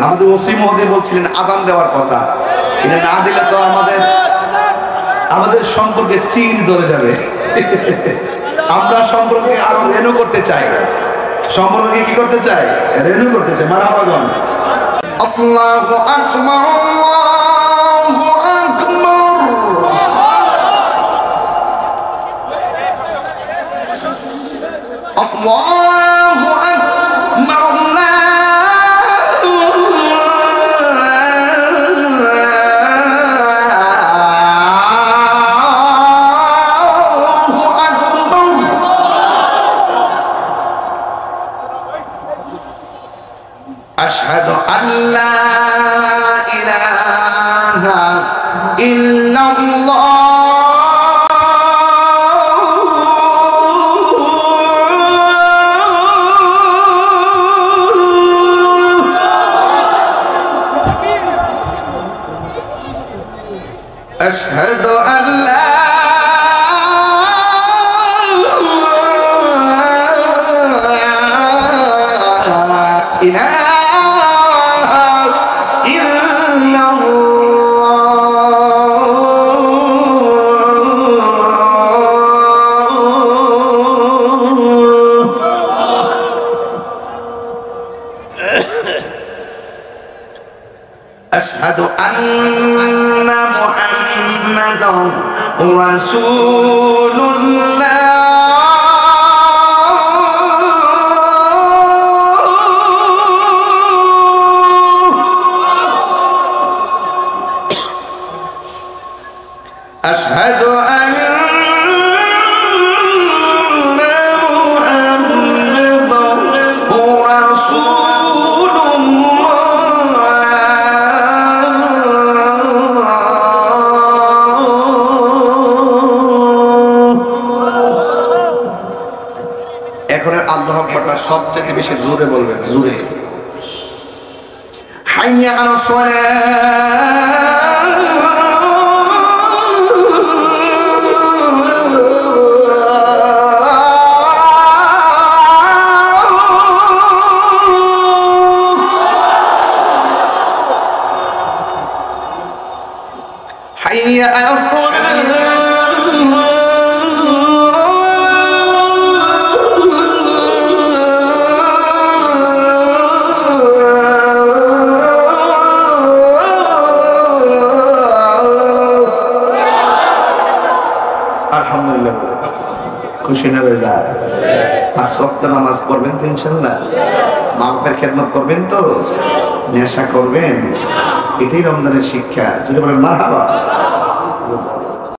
আমাদের ওসি মহোদয় বলছিলেন আজান দেওয়ার কথা, এটা না দিলে তো আমাদের সম্পর্কে চির ধরে যাবে। আমরা সম্পর্কে আরো রেনু করতে চাই, সম্পর্কে কি করতে চাই? রেনু করতে চাই। মারহাবাগন। আল্লাহু আকবার, আল্লাহু আকবার। আল্লাহু আকবার। আশহাদু আল্লা ইলাহা ইল্লাল্লাহ। আশহাদু আল্লা ইলাহা আশহাদু আন্না মুহাম্মাদান রাসূলুল্লাহ। আশহাদু আন্না এখন আল্লাহু আকবারটা সবচেয়ে বেশি জোরে বলবেন, জোরে। হাইয়া আলাস সালাহ, হাইয়া আলাস আলহামদুলিল্লাহ। খুশি না বেজা? পাঁচ ওয়াক্ত নামাজ পড়বেন তো ইনশাআল্লাহ? মা বাবার খেদমত করবেন তো? নেশা করবেন? এটাই রমজানের শিক্ষা। যদি বলেন মারহাবা।